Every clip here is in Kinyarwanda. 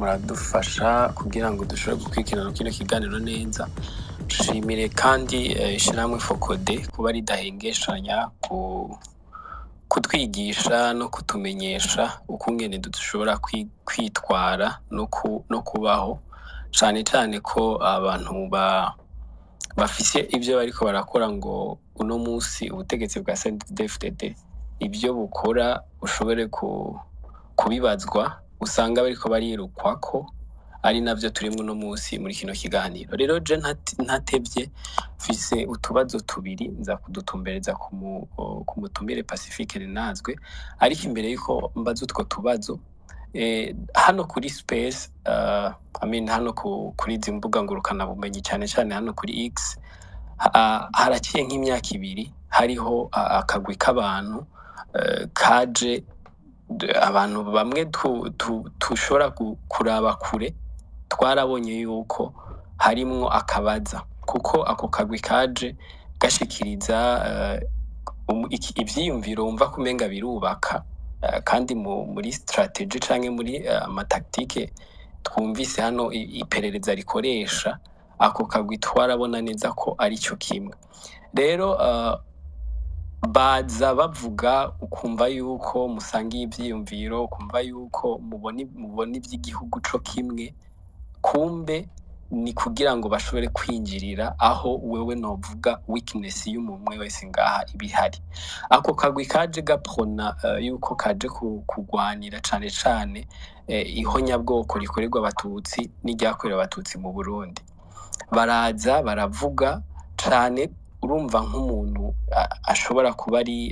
muradufasha kugira ngo dushobore gukurikirana kino kiganiro neza. Nshimire kandi ishirahamwe Focode kuba ridahengeshanya kutwigisha no kutumenyesha ukungene dushobora kwitwara no kubaho, cane cane ko abantu bafise ivyo bariko barakora ngo uno musi ubutegetsi bwa CNDD-FDD ibyo bukora ushobore kubibazwa, usanga bariko barirukwako, ari navyo turimwo uno musi muri kino kiganiro. Rero je ntatevye mfise utubazo tubiri nza kudutumbereza ku mutumire Pacifique Ninazwe, ariko imbere yuko mbaza utwo tubazo hano kuri Space hano kuri izi mbuga ngurukana bumenyi cane cane hano kuri X haraciye nk'imyaka ibiri hariho akagwi k'abantu kaje abantu bamwe tushobora kuraba kure, twarabonye yuko harimwo akabaza, kuko ako kagwi kaje gashikiriza ivyiyumviro wumva kumenga birubaka, kandi muri strategy canke muri amataktike twumvise hano iperereza rikoresha, ako kagwi twarabona neza ko ari cyo kimwe. Rero baza bavuga ukumva yuko musangiye ivyiyumviro, ukumva yuko mubona ivy'igihugu co kimwe, kumbe ni kugira ngo bashobore kwinjirira aho wewe novuga weakness y'umwe wese ngaha ibihari. Ako kagwi kaje gaprona yuko kaje kugwanira cane cane ihonyabwoko rikorerwa abatutsi n'iryakorewe abatutsi mu Burundi. Baraza baravuga cane, urumva nk'umuntu ashobora kuba ari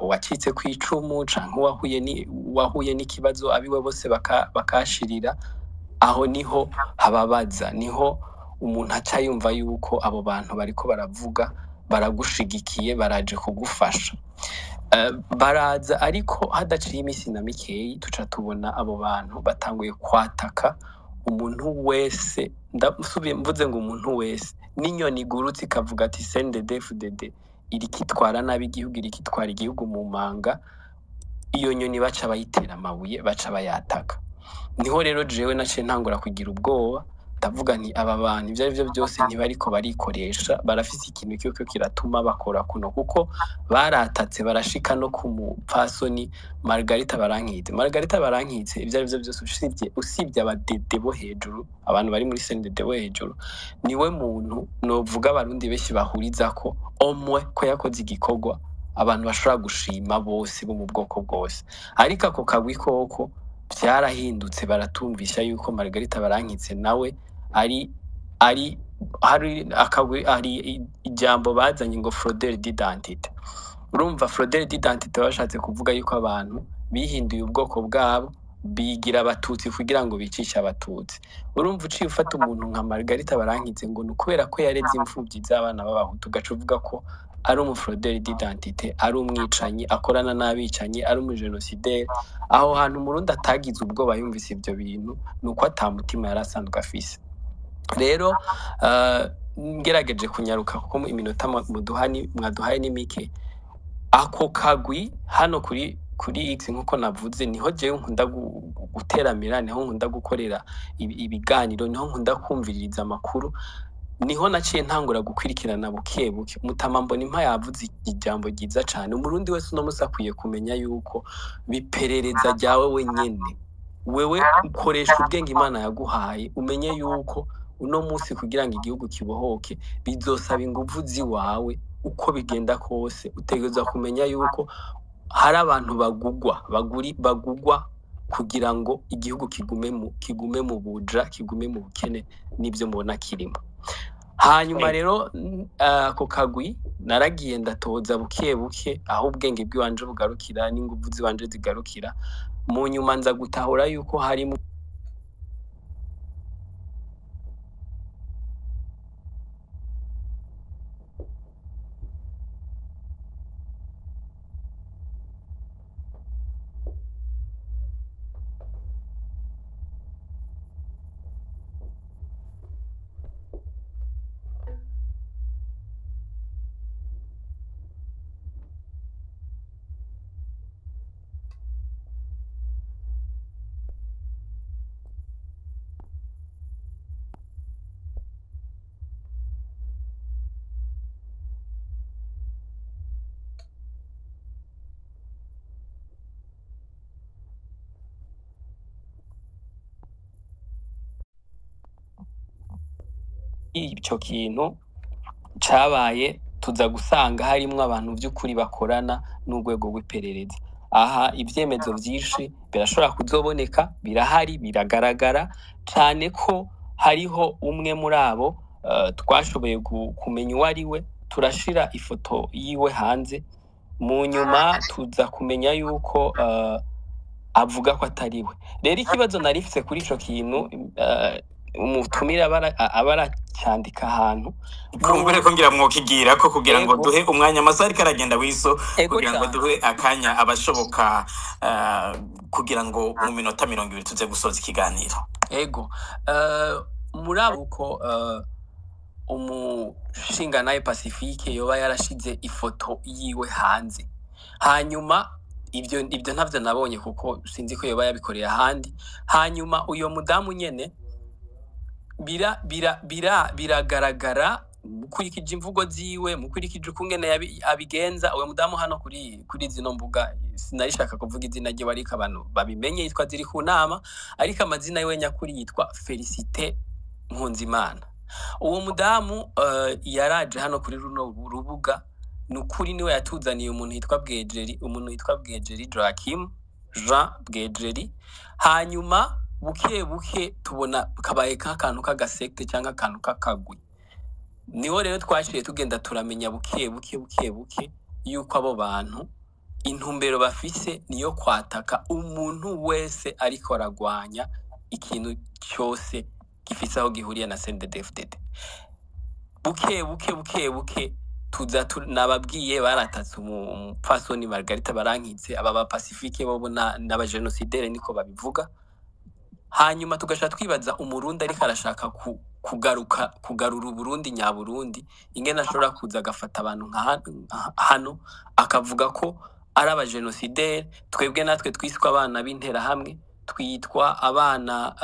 uwacitse kw'icumu canke wahuye n'ikibazo abiwe bose bakashirira, aho niho hababaza, niho umuntu aca yumva yuko abo bantu bariko baravuga baragushigikiye, baraje kugufasha. Baraza ariko hadaciye imisi na mikeyi tuca tubona abo bantu batanguye kwataka umuntu wese, mvuze ngo umuntu wese, n'inyoni igurutse ikavuga ati CNDD-FDD irikitwara nabi igihugu, irikitwara igihugu mu manga, iyo nyoni baca bayitera amabuye, baca bayataka. Niho rero jewe naciye ntangura kugira ubwoba, ndavuga nti aba bantu ivyo arivyo byose ntibariko barikoresha, barafise ikintu cyuko kiratuma bakora kuno, kuko baratatse barashika no ku mupfasoni Margarita Barankitse. Margarita Barankitse ivyo arivyo byose usibye abadede bo hejuru, abantu bari muri CNDD bo hejuru, niwe muntu novuga abarundi benshi bahuriza ko omwe ko yakoze igikorwa abantu bashobora gushima bose bo mu bwoko bwose. Ariko ako kagwi koko vyarahindutse, baratumvisha yuko Margarita Barankitse nawe hari ijambo bazanye ngo fraudeur d'identité. Urumva fraudeur d'identité bashatse kuvuga yuko abantu bihinduye ubwoko bwabo, bigira abatutsi kugira ngo bicishe abatutsi. Urumva uciye ufata umuntu nka Margarita Barankitse ngo ni kubera ko yareze imfuvyi z'abana b'abahutu, ugaca uvuga ko ari fraudeur d'identité, ari umwicanyi, akorana n'abicanyi, ari umugenocidere. Aho hantu Umurundi atagize ubwoba yumvise ivyo bintu, nuko atamutima yarasanzwe afise. Rero ngerageje kunyaruka kuko iminota mwaduhaye ni mike, ako kagwi hano kuri X nkuko navuze, niho jewe nkunda guteramira, niho nkunda gukorera ibiganiro, niho nkunda kumviririza amakuru, niho naciye ntangura gukwirikirana buke buke. Mutama Mbonimpa yavuze ijambo ryiza cane, Umurundi wese uno musi akwiye kumenya yuko biperereza ryawe wenyene, wewe ukoresha ubwenge Imana yaguhaye, umenye yuko uno musi kugira ngo igihugu kibohoke bizosaba inguvu ziwawe. Uko bigenda kose utegerezwa kumenya yuko hari abantu bagugwa kugira ngo igihugu kigume mu buja, kigume mu bukene, n'ivyo mubona kirimo. Hanyuma rero ako kagwi naragiye ndatoza buke buke aho ubwenge bw'iwanje bugarukira n'inguvu ziwanje zigarukira, mu nyuma nza gutahura yuko harimo ico kintu cabaye tuza gusanga harimwo abantu vy'ukuri bakorana n'urwego rw'iperereza. Aha ivyemezo vyinshi birashobora kuzoboneka, birahari, biragaragara cane ko hariho umwe muri abo twashoboye kumenya uwo ari we, turashira ifoto yiwe hanze, mu nyuma tuza kumenya yuko avuga ko atari we. Rero ikibazo narifise kuri ico kintu umutumire aba aracandika ahantu kumbure ko ngira mwokigira ko kugira ngo duhe umwanya amasaha ariko aragenda wiso kugira ngo duhe akanya abashoboka kugira ngo mu minota 20 tuze gusoza ikiganiro. Ego murabo ko umushinga naye Pacifique yoba yarashize ifoto yiwe hanze, hanyuma ibyo ntavyo nabonye kuko sinzi ko yoba yabikoreye ahandi. Hanyuma uyo mudamu nyene biragaragara mukurikije imvugo ziwe, mukurikije ukungene abigenza. Uyo mudamu hano kuri zino mbuga sinarishaka kuvuga izina rye ariko abantu babimenye, yitwa ziri ku nama, ariko amazina yiwe nyakuri yitwa Felicite Nkunzimana. Uwo mudamu yaraje hano kuri runo rubuga, nukuri niwe yatuzaniye umuntu yitwa Bwejeri Joachim Jean Bwejeri. Hanyuma buke tubona kabaye nk'akantu k'agasekte cyangwa akantu k'akagwi. Niho rero twashiye tugenda turamenya buke yuko abo bantu intumbero bafise niyo kwataka umuntu wese ariko aragwanya ikintu cyose gifise aho gihuriye na CNDD-FDD. Buke tuza nababwiye baratatse umupfasoni Margarita Barankitse, aba ba Pacifique bobo n'abagenocidere niko babivuga. Hanyuma tugasha twibaza umurundi ariko arashaka kugarura uburundi nyaburundi, ingene ashobora kuza agafata abantu hano akavuga ko ari abagenocidere. Twebwe natwe twiswe abana b'intera hamwe, twitwa abana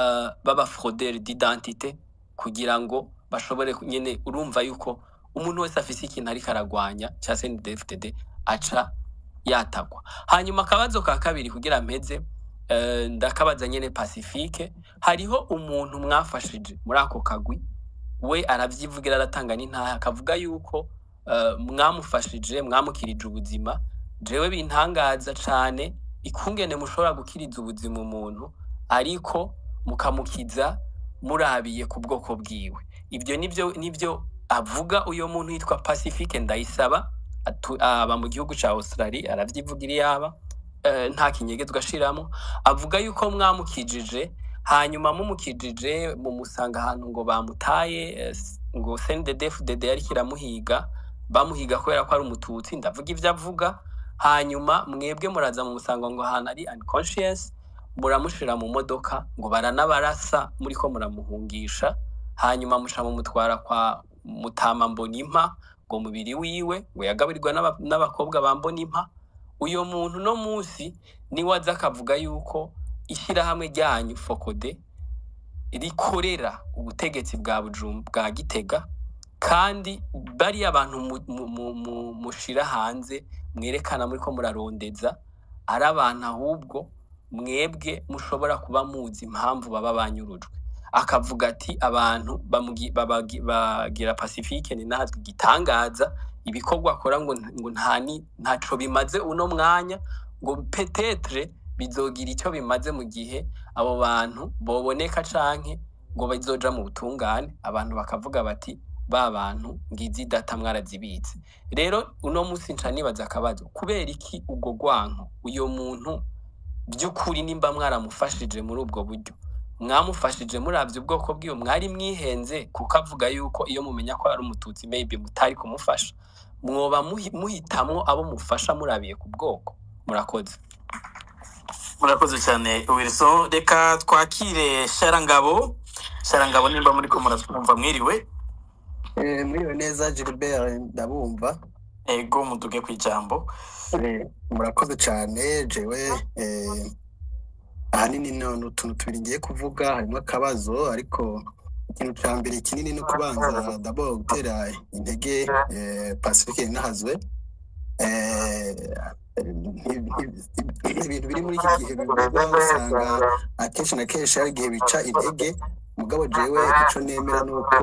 baba fraudeurs d'identité, kugira ngo bashobore nyene, urumva yuko umuntu wese afise ikintu ariko aragwanya cya CNDD-FDD aca yatakwa. Hanyuma akabazo ka kabiri kugira mpeze ndakabaza nyene Pacifique, hariho umuntu mwafashije muri ako kagwi, we aravyivugira aratanga n'intaha, akavuga yuko mwamufashije, mwamukirije ubuzima. Jewe bintangaza cane ikungene mushobora gukiriza ubuzima umuntu ariko mukamukiza murabiye ku bwoko bwiwe. Ibyo nivyo avuga uyo muntu yitwa Pacifique Ndayisaba, aba mu gihugu ca Australia, aravyivugira yaba nta kinyegezwa ashiramo. Avuga yuko mwamukijije, hanyuma mumukijije mumusanga ahantu ngo bamutaye, ngo CNDD-FDD yari kiramuhiga, bamuhiga kubera ko ari umututsi. Ndavuga ivyo avuga. Hanyuma mwebwe muraza mumusanga ngo ahantu ari unconscious, muramushira mu modoka, ngo baranabarasa muriko muramuhungisha. Hanyuma musha mumutwara kwa Mutama Mbonimpa, ngo mubiri wiwe ngo yagaburirwa n'abakobwa ba Mbonimpa. Uyo muntu no munsi ni waza akavuga yuko ishirahamwe ryanyu Fokode rikorera ubutegetsi bwa Bujumbura Gitega, kandi bari abantu mushira hanze mwerekana muriko murarondeza ari abantu ahubwo mwebwe mushobora kuba muzi impamvu baba banyurujwe. Akavuga ati abantu bagira Pacifique ni nazwi gitangaza ibikorwa akora ngo ntaco bimaze uno mwanya, ngo peut-être bizogira icyo bimaze mu gihe abo bantu boboneka canke ngo bazoja mu butungane. Abantu bakavuga bati ba bantu ngizi data mwarazibitse. Rero uno munsi nca nibaza akabazo, kubera iki ubwo gwanko uyo muntu by'ukuri nimba mwaramufashije muri ubwo buryo, mwamufashije muravye ubwoko bwiwe, mwari mwihenze kuko avuga yuko iyo mumenya ko ari umututsi maybe mutari kumufasha, mwoba muhitamwo abo mufasha murabiye ku bwoko. Murakoze cyane Wilson. Reka twakire Sharangabo nimba muri ko muratwumva. Mwiriwe. Mwiriwe neza Gilbert, ndabumva. Ego muduge kwijambo. Murakoze cyane. Jewe ahanini n'utuntu tubiri ngiye kuvuga, harimo akabazo, ariko ikintu cya mbere kinini no kubanza gutera intege Pacifique Nahazwe. ibintu biri muri iki gihe bivugwa usanga akenshi na kenshi hari igihe bica intege mugabo jewe icyo nemera ni uko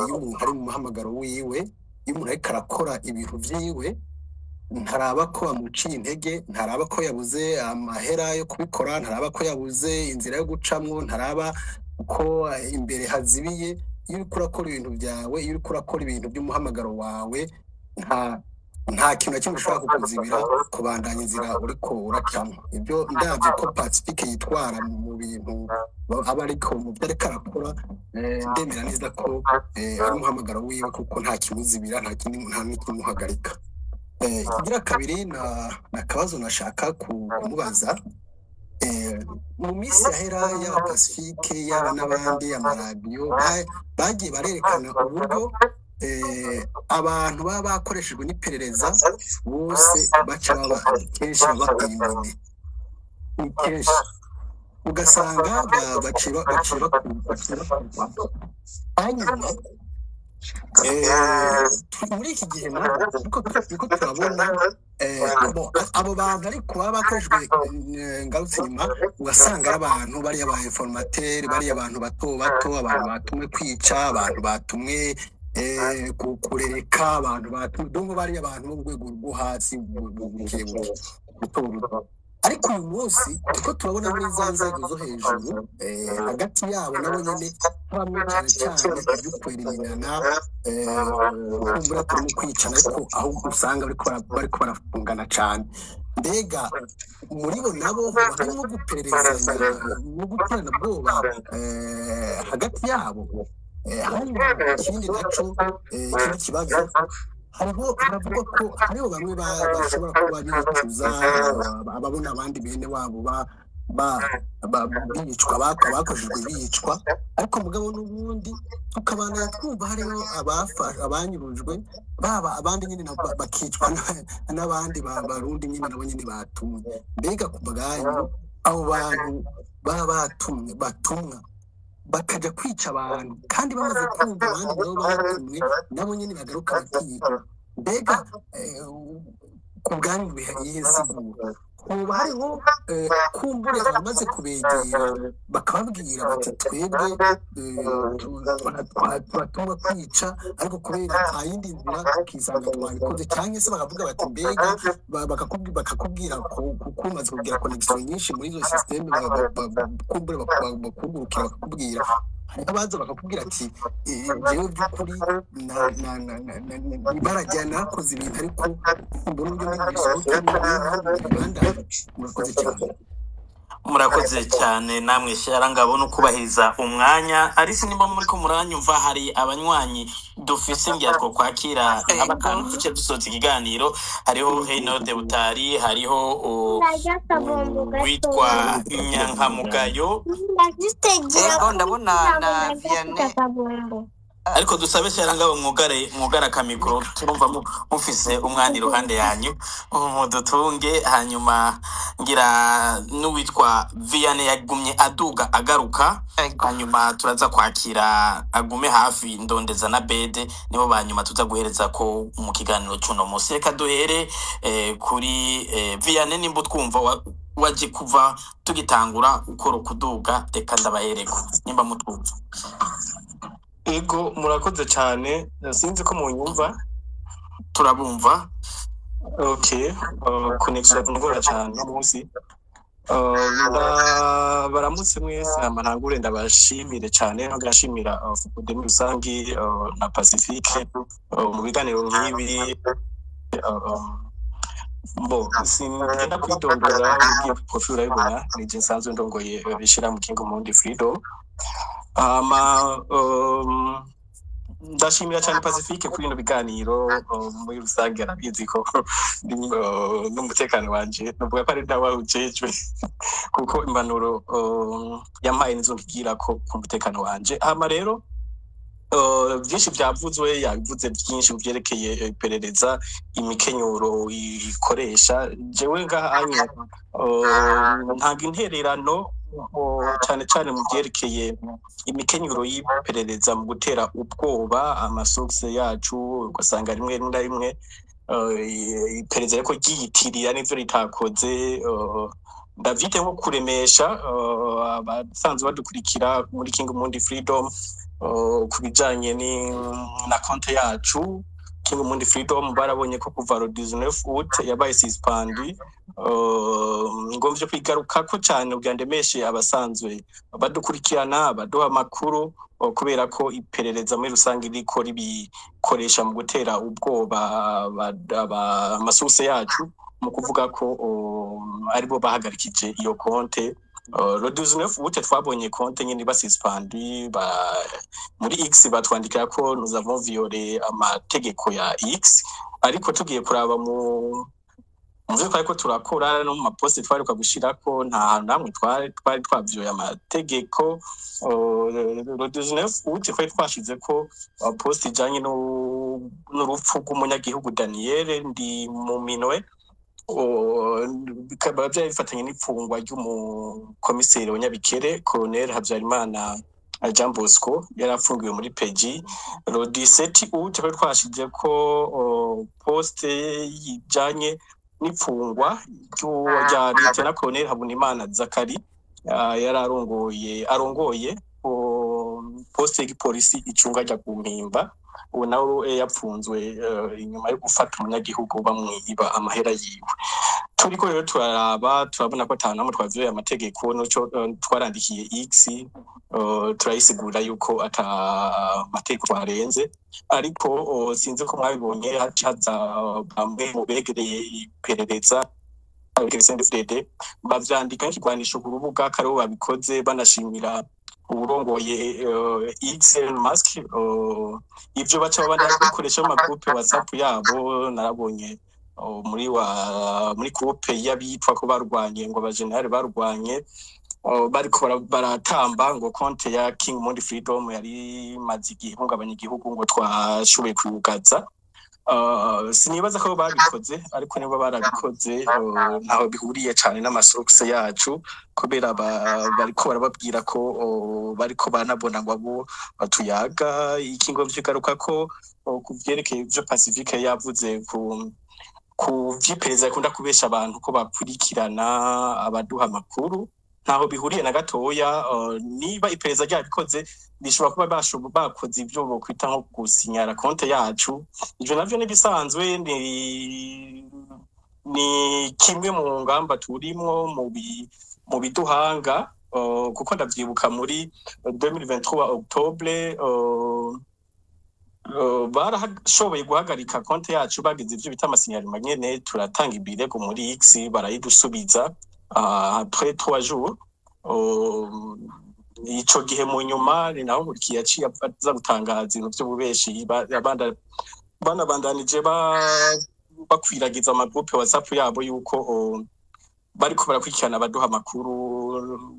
iyo umuntu ari mu muhamagaro wiwe iyo umuntu ariko arakora ibintu vyiwe ntaraba ko amuciye intege ntaraba ko yabuze amahera yo kubikora ntaraba ko yabuze inzira yo gucamwo ntaraba ko imbere hazibiye iyo uriko urakora ibintu byawe iyo uriko urakora ibintu by'umuhamagaro wawe nta kintu na kimwe ushobora kukuzibira kubandanya inzira uriko uracamo ibyo ndavye ko Pacifique yitwara mu bintu aba ariko mu byo ariko arakora ndemera neza ko ari umuhamagaro wiwe kuko nta kimuzibira nta n'ikimuhagarika ikigira kabiri na kabazo nashaka kumubaza mu minsi yahera y'aba Pacifique y'aba n'abandi amaradiyo bagiye barerekana uburyo abantu baba bakoreshejwe n'iperereza bose baca baba kenshi bateye imbere kenshi ugasanga baciba hanyuma muri iki gihe niko turabona abo bantu ariko baba bakoreshejwe ngarutse inyuma ugasanga ari abantu bariya ba informateri bariya abantu bato abantu batumwe kwica abantu batumwe kurereka abantu batumwe bariya abantu bo mu rwego rwo hasi ariko uyu munsi uko turabona muri za nzego zo hejuru hagati yabo nabo nyine habamo cyane cyane ibyo kweriminana kumbura turimo kwicana ariko aho usanga bariko barafungana cyane mbega muri bo nabo barimo gupererezanya no guterana bwoba hagati yabo hanyuma ikindi naco ikindi kibazo haravuga ko hariho bamwe bashobora kuba bicuza ababona abandi bene wabo bicwa bakoresheje bicwa ariko mugabo n'ubundi tukabana twumva hariho abanyurujwe baba abandi nyine bakicwa n'abandi barundi nyine nabo nyine batumwe mbega ku bwanyu abo bantu baba batumwa bakaja kwica abantu kandi bamaze kumva abandi nabo batumwe nabo nyine bagaruka bakiga mbega ku bwanyu bihaye sigura ubu hariho kumbure abamaze kubegera bakababwira bati twebwe turatuma kwica ariko kubera nta yindi nzira tukisanga twabikoze cyangwa se bakavuga bati mbega bakakubwira kuko umaze kugira connection nyinshi muri izo systeme kumbure bakugurukira bakakubwira abaza bakakubwira ati jewe by'ukuri barajyana nakoze ibintu ariko mbona uburyo murakoze cyane namwe Sharangabo no kubahiriza umwanya ariko nimba muri ko muranyumva hari abanywanyi dufise ngiye two kwakira abakantu tuce dusoza ikiganiro hariho Heinode Butari hariho witwa Nyankamugayo ndabona na Vianney ariko dusabe Sharangabo mwugara kamikro turumva mufise umwanya iruhande yanyu mudutunge hanyuma ngira n'uwitwa Vianney yagumye aduga agaruka hanyuma turaza kwakira agume hafi ndondeza na Bede nibo banyuma tuza guhereza ko mu kiganiro cy'uno munsi reka duhere kuri Vianney nimba twumva waje kuva tugitangura ukora kuduga reka ndabahereko nimba mutwumva. Ego murakoze cyane sinzi ko munyumva turabumva. Okay connection ngora cyane munsi baramutse mwese amantangure ndabashimire cyane no gashimira Fudemi rusangi na Pacifique mu biganiro nk'ibi singenda kwidondora ugiye kufura ibona nije nsanzwe ndongoye bishira mu King Mundi Freedom ndashimira cyane Pacifique kuri bino biganiro muri rusange arabizi ko n'umutekano wanje nuvuga ko ari ndawa ujejwe kuko impanuro yampaye nizo ngigira ko ku mutekano wanje rero byinshi byavuzwe yabivuze byinshi byerekeye iperereza imikenyuro ikoresha jewe ngahanye ntago intererano cyane cyane mu byerekeye imikenyuro y'iperereza mu gutera ubwoba amasokse yacu ugasanga rimwe na rimwe iperereza ko ryiyitirira n'ivyo ritakoze ndavite nko kuremesha abasanzwe badukurikira muri King Mundi Freedom kubijanye na konte yacu. King Mundi Freedom barabonye ko kuva le 19 août yabaye suspended ngo vyo kwigaruka ko cyane ubwandemeshe abasanzwe badukurikirana baduha amakuru kubera ko iperereza muri rusange riko ribikoresha mu gutera ubwoba amasuse yacu mu kuvuga ko aribo bahagarikije iyo konte. Le 19 août twabonye konte nyine basuspended muri X batwandikira ko nous avons violé amategeko ya X, ariko tugiye kuraba mu twari ko turakora no mu maposte twari gushirako nta namwe twari twavyoye amategeko. Le 19 août twari twashize ko poste ijanye n'urupfu rw'umunyagihugu Daniel ndi mu minwe bikaba byafatanye n'ifungwa ry'umukomiseri wa Nyabikere Colonel Habyarimana Jean Bosco yarafungiwe muri PG. Le 17 août twari twashize ko poste yijanye n'ifungwa rya Lieutenant Colonel Habunimana Zakari arongoye poste y'igipolisi icunga rya Kumpimba. Ubu nawe yapfunzwe inyuma yo gufata umunyagihugu bamwiba amahera yiwe. Turiko rero turabona ko atanamwe twavyoye amategeko n'uco twarandikiye X turayisigura yuko ata amategeko twarenze, ariko sinzi ko mwabibonye haza bamwe mu begereye iperereza CNDD bavyandika nk'ikigwanisho ku rubuga kariho babikoze banashimira urongoye Elon Musk. Ivyo baca banakoresha mu magroupe WhatsApp yabo narabonye muri groupe y'abitwa ko barwanye ngo abagenerali barwanye bariko baratamba ngo konte ya King Mundi Freedom yari maze igihungabanya igihugu ngo twashoboye kuyugaza. Sinibaza ko babikoze, ariko niba barabikoze ntaho bihuriye cyane n'amasokse yacu, kubera bariko barababwira ko bariko banabona ngo abo batuyaga ikingo vyagaruka ko kuvyerekeye ivyo Pacifique yavuze ku vyipereza akunda kubesha abantu ko bakurikirana abaduha amakuru. Ntaho bihuriye na gatoya. Niba ipereza ryabikoze bishobora kuba bakoze ivyo bokwita nko gusinyara konte yacu. Ivyo navyo nibisanzwe ni kimwe mu ngamba turimwo mu biduhanga, kuko ndavyibuka muri 2023 Octobre barashoboye guhagarika konte yacu bagize ivyo bita amasinyari manyene, turatanga ibirego muri X barayidusubiza après 3 jours. Ico gihe mu nyuma ni naho nkurikiye yaciye aza gutangaza ibintu vy'ububeshi banabandanije bakwiragiza amagroupe WhatsApp yabo yuko bariko barakurikirana abaduha amakuru.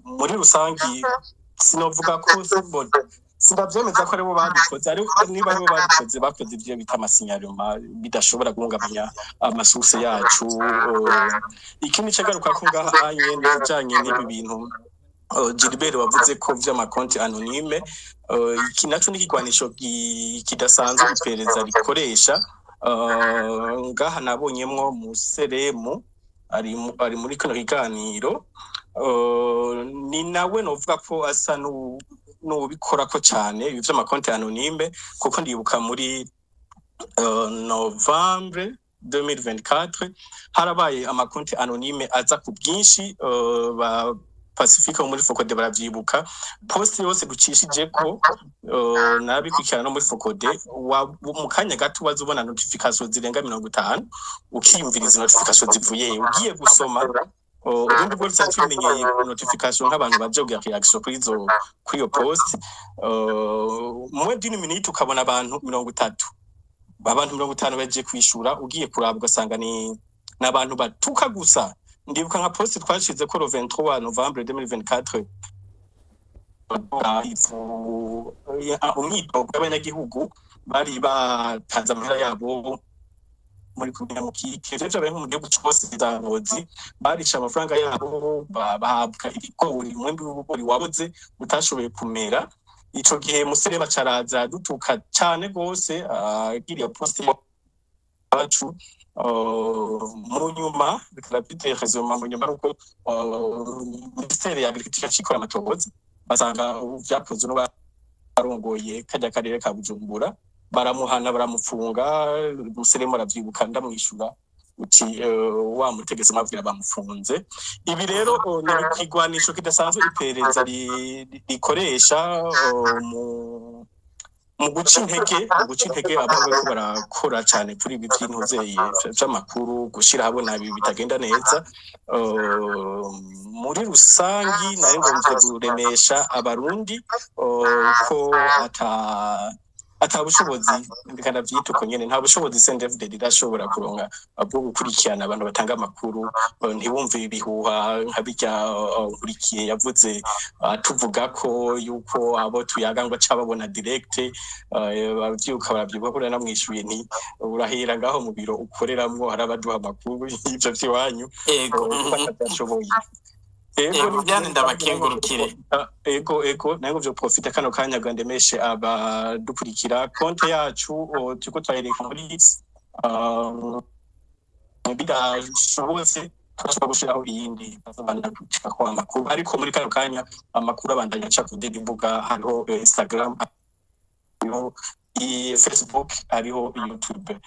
Muri rusangi sinovuga ko sinavyemeza ko aribo babikoze, ariko niba aribo babikoze bakoze ivyo bita amasinyaruma bidashobora guhungabanya amasuse yacu. Ikindi cagaruka ko ngaha nyene bijanye n'ibi bintu Gilbert wavuze ko vy'amakonti anonyme, iki naco n'ikigwanisho kidasanzwe iperereza rikoresha. Ngaha nabonyemwo Museremu ari muri kino kiganiro, ni nawe novuga ko asa n'ubikora ko cyane ibi vy'amakonti anonyme, kuko ndibuka muri Novembre 2024 harabaye amakonti anonyme aza ku bwinshi. Pacifique muri Focode baravyibuka, poste yose ducishije ko nabikurikirana no muri Focode mu kanya gato bazubona notification zirenga 50 ukiyumviriza notification zivuye ugiye gusoma. Ubundi bwo tumenyeye notification nk'abantu baje kugira reaction kuri iyo post. Mu d'une minute ukabona abantu 30, abantu 50 baje kwishura, ugiye kuraba ugasanga ni nabantu batuka gusa. Ndibuka nka post twashize ko 23 Novembre 2024 umwitogo w'abanyagihugu bari batanze amahera yabo muri kumenya mu kike cyo mu gihugu cyose cy'Ingozi, barisha amafaranga yabo bahabwa ibigori, umwembe w'ubugori wabuze utashoboye kumera. Ico gihe Musere bacaraza dutuka cyane gose agiriye post iwacu mu nyuma rapide résume mu nyuma nuko ministère ya agriculture cikora amatohoza basanga vyakozwe n'abarongoye kajya karere ka Bujumbura baramuhana baramufunga Museremu aravyibuka ndamwishura uti wa mutegetse mabwira bamufunze ibi rero ni ikigwanisho kidasanzwe iperereza rikoresha mu guca intege abantu ko barakora cyane kuri ibi by'intozeye by'amakuru gushira habona ibi bitagenda neza muri rusangi nari ngomvye kuremesha abarundi ko ata bushobozi ndikana byito ko nyene nta bushobozi CNDD rirashobora kuronka bwo gukurikirana abantu batanga amakuru ntibumve ibihuha nkabijya nkurikiye yavuze tuvuga ko yuko abo tuyaga ngo cababona direct bavyuka baravyibuka ko namwishuye nti urahera ngaho mu biro ukoreramwo harabaduha amakuru y'ivyo vyiwanyu bakadashoboye ego byane ndabakengurukire ego nango byo profita kano kanya gandemeshe abadukurikira konte yacu tuko twayereka muri bidashobotse turashobora gushiraho iyindi bazabana gucika kwa amakuru ariko muri kano kanya amakuru abandanya aca ku imbuga hariho Instagram hariho Facebook hariho YouTube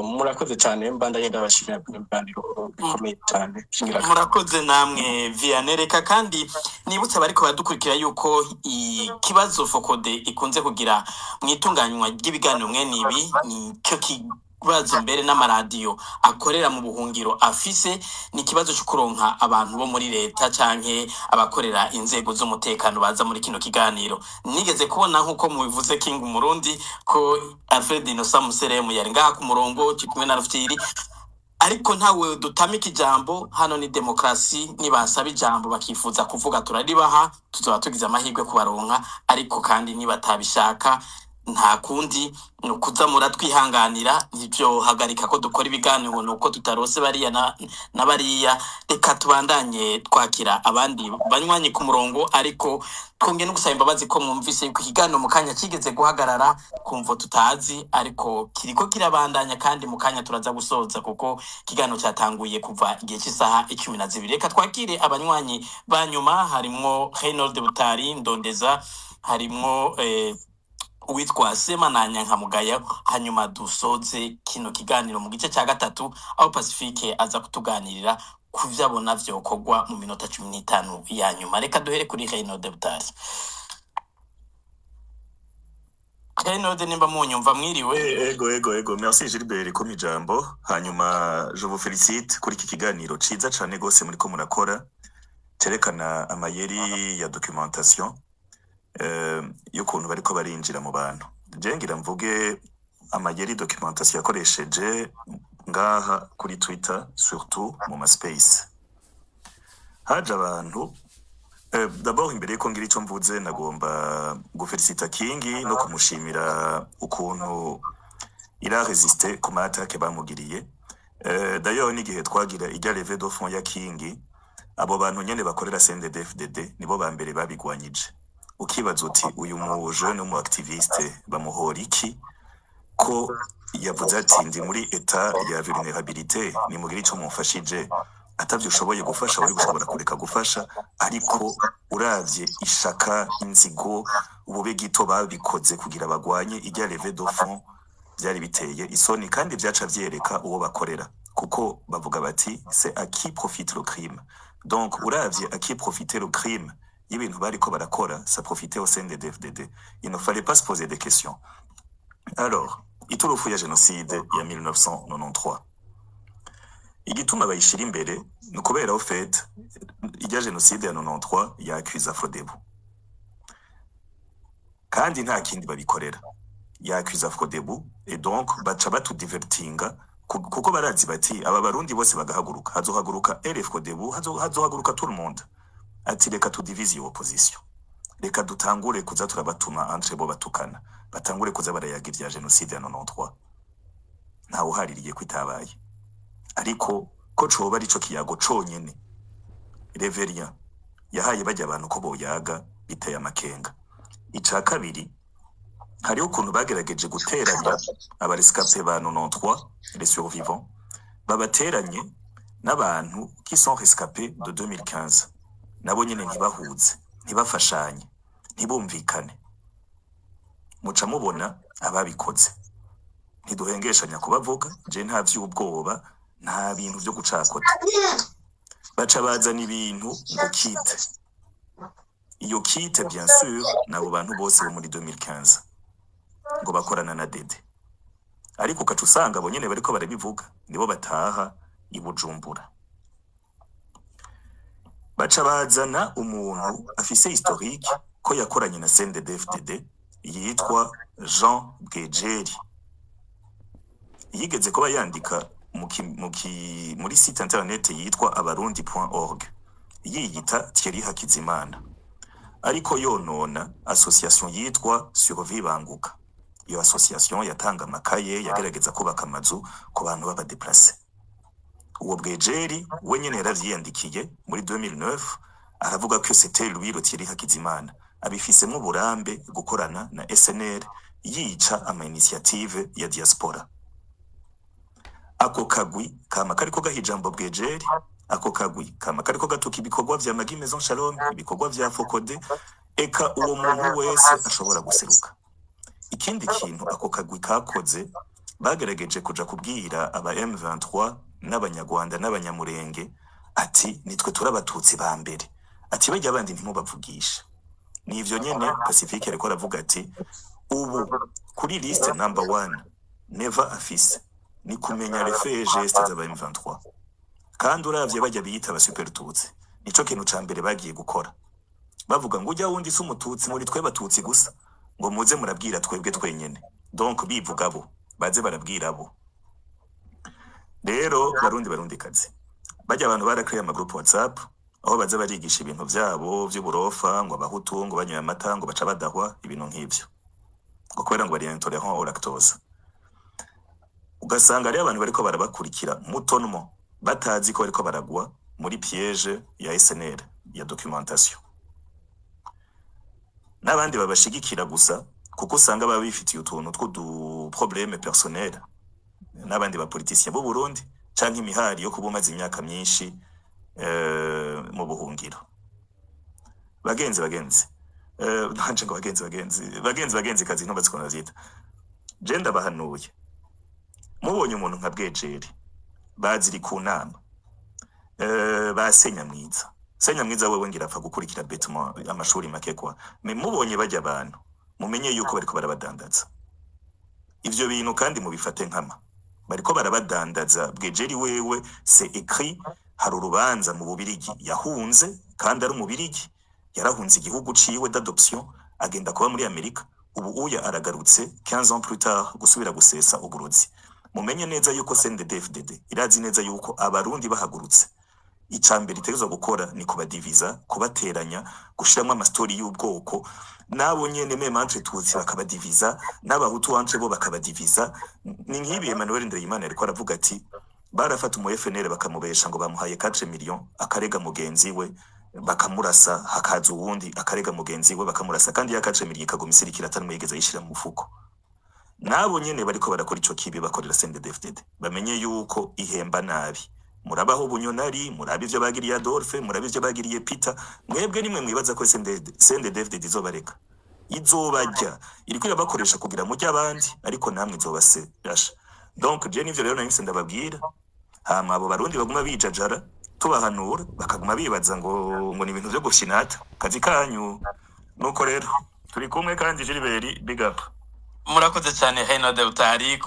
murakoze cyane mbandanye ndabashimira ku biganiro bikomeye cyane murakoze namwe Vianereka kandi nibutse bariko badukurikira yuko ikibazo Focode ikunze kugira mwitunganywa ry'ibiganiro mwene ibi ni cyo kibazo mbere n'amaradiyo akorera mu buhungiro afise ni kibazo cyo kuronka abantu bo muri leta canke abakorera inzego z'umutekano baza muri kino kiganiro nigeze kubona nkuko mubivuze King Umurundi ko Alfred Innocent Museremu yari ngaha ku murongo kimwe na Rufyiri ariko ntawe dutamika ijambo hano ni demokrasi nibasaba ijambo bakifuza kuvuga turaribaha tuzoba tugize amahirwe kubaronka ariko kandi nibatabishaka nta kundi nukuza muratwihanganira nivyo hagarika ko dukora ibiganiro nuko tutarose bariya na bariya reka tubandanye twakira abandi banywanyi ku murongo ariko twonge no gusaba imbabazi ko mwumvise yuko ikiganiro mu kanya kigeze guhagarara kumvo tutazi ariko kiriko kirabandanya kandi mu kanya turaza gusoza kuko ikiganiro cyatanguye kuva igihe cy'isaha 12 reka twakire abanywanyi banyuma harimwo Reynold Butari Ndondeza harimwo witwa Semananya Nkamugaya hanyuma dusoze kino kiganiro mu gice cya gatatu aho Pacifique aza kutuganirira kuvyabona vyokogwa mu minota 15 ya nyuma reka duhere kuri Reynold Butari Reynold nimba munyumva mwiriwe ego merci Gilbert ko mijambo hanyuma je vous félicite kuri iki kiganiro ciza cyane gose muri ko murakora terekana amayeri ya documentation y'ukuntu bariko barinjira mu bantu je ngira mvuge amayeri documentation yakoresheje ngaha kuri Twitter surtout mu ma space haje abantu d'abord imbere ko ngira ico mvuze nagomba gufelicita King no kumushimira ukuntu ira résister ku matake bamugiriye d'ailleurs n'igihe twagira ijya levée de fonds ya King abo bantu nyene bakorera CNDD-FDD nibo bambere babigwanyije ukibaza uti uyu mu jeune mu activiste bamuhora iki ko yavuze ati ndi muri état ya vulnérabilité ni mugira ico mumfashije atavyo ushoboye gufasha uri gushobora kureka gufasha ariko uravye ishaka inzigo ubube gito babikoze kugira bagwanye ijya levée de fonds byari biteye isoni kandi byaca vyereka uwo bakorera kuko bavuga bati c'est à qui profite le crime donc uravye à qui profite le crime y'ibintu bariko barakora ça profitait au sein des DFDD il ne fallait pas se poser des questions alors iturufu ya génocide ya 1993 igituma bayishira imbere nukubera au fait ijya génocide ya 93 ya accuse Afrodebu kandi nta kindi babikorera ya accuse Afrodebu et donc baca batu divertinga kuko barazi bati aba barundi bose bagahaguruka hazohaguruka Afrodebu hazohaguruka tout le monde ati reka tudivise opposition reka dutangure kuza turabatuma entre bo batukana batangure kuza barayaga ibya génocide ya 93 nta uhaririye kwitabaye ariko ko coba arico kiyago conyene Reveria yahaye bajya abantu ko boyaga biteye amakenga ica kabiri hariho ukuntu bagerageje guteranya abarescape ba 93 les survivants babateranye n'abantu qui sont rescapés de 2015 nabo nyene ntibahuze ntibafashanye ntibumvikane muca mubona ababikoze ntiduhengeshanya kubavuga je nta vy'ubwoba nta bintu vyo gucakota baca bazana ibintu ngo kite iyo kite bien sûr nabo bantu bose bo muri 2015 ngo bakorana na Dede ariko ukaca usanga abo nyene bariko barabivuga nibo bataha i Bujumbura baca bazana umuntu afise historique ko yakoranye na CNDD-FDD yitwa Jean Bwejeri yigeze kuba yandika muri site internet yitwa abarundi.org yiyita Thierry Hakizimana ariko yonona association yitwa Survie Banguka iyo association yatanga amakaye yagerageza kubaka amazu ku bantu b'abadeplace uwo Bwejeri we nyene yaravyiyandikiye muri 2009 aravuga ko c'était lui le Thierry Hakizimana abifisemo uburambe gukorana na SNL yica ama initiative ya diaspora ako kagwi kama kariko gahijambo Bwejeri ako kagwi kama kariko gatuka ibikorwa vya Magi Maison Shalom ibikorwa vya Fokode eka uwo muntu wese ashobora guseruka ikindi kintu ako kagwi kakoze bagerageje kuja kubwira aba M23 n'abanyarwanda n'abanyamurenge ati nitwe turabatutsi ba mbere ati bajya abandi ntimubavugisha nivyo nyene Pacifique ariko aravuga ati ubu kuri liste number 1 never afise ni kumenya les faits et gestes z'aba M23 kandi uravye bajya biyita aba super tutsi nico kintu ca mbere bagiye gukora bavuga ngo ujya wundi se umututsi muri twe batutsi gusa ngo muze murabwira twebwe twenyene donc bivuga bo baze barabwira bo rero barundi kazi bajya abantu barakriye ama group WhatsApp aho baza barigisha ibintu vyabo vy'uburofa ngo abahutu ngo banyoye amata ngo baca badahwa ibintu nk'ivyo ngo kubera ngo bari intolerant au lactose ugasanga ari abantu bariko barabakurikira mutonmo batazi ko bariko baragwa muri piège ya SNL ya documentation n'abandi babashigikira gusa kuko usanga baba bifitiye utuntu tw'udu problème personnel n'abandi ba politiciens b'u Burundi canke imihari yo kubumaza imyaka myinshi mu buhungiro bagenzi nanje ngo bagenzi kazi ntubatse kona zita je ndabahanuye mubonye umuntu nka Bwejeri baziri ku nama basenya mwiza wewe ngira apfa gukurikira betement amashuri make kwa mubonye bajya abantu mumenye yuko bariko barabadandaza ivyo bintu kandi mubifate nkama bariko barabadandaza Bwejeri wewe c'est écrit hari urubanza mu Bubirigi yahunze kandi ari umubirigi yarahunze igihugu ciwe d'adoption agenda kuba muri Amerika ubu uya aragarutse 15 ans plus tard gusubira gusesa uburozi mumenye neza yuko CNDD-FDD irazi neza yuko abarundi bahagurutse icambere itegerezwa gukora ni kubadiviza kubateranya gushiramwe amastori y'ubwoko nabo nyene meme entre tutsi bakabadiviza n'abahutu entre bo bakabadiviza ni nk'ibi Emmanuel Ndayimana ariko aravuga ati barafata umu FNL bakamubesha ngo bamuhaye 4 millions akarega mugenzi we bakamurasa hakaza uwundi akarega mugenzi we bakamurasa kandi ya 4 millions ikagumisirikira atanumwegeza yishira mu mufuko nabo nyene bariko barakora ico kibi bakorera CNDD-FDD bamenye yuko ihemba nabi murabaho bunyonari murabe ivyo bagiriye Adolphe murabe ivyo bagiriye Peter mwebwe nimwe mwibaza ko CNDD-FDD izobareka izobajya iriko irabakoresha kugira mu ry'abandi ariko namwe izobaserasha donc je nivyo rero nahise ndababwira hama abo barundi baguma bijajara tubahanura bakaguma bibaza ngo ni ibintu vyo gushinata kazi kanyu nuko rero turi kumwe kandi Gilbert big up murakoze cyane Heno de Utari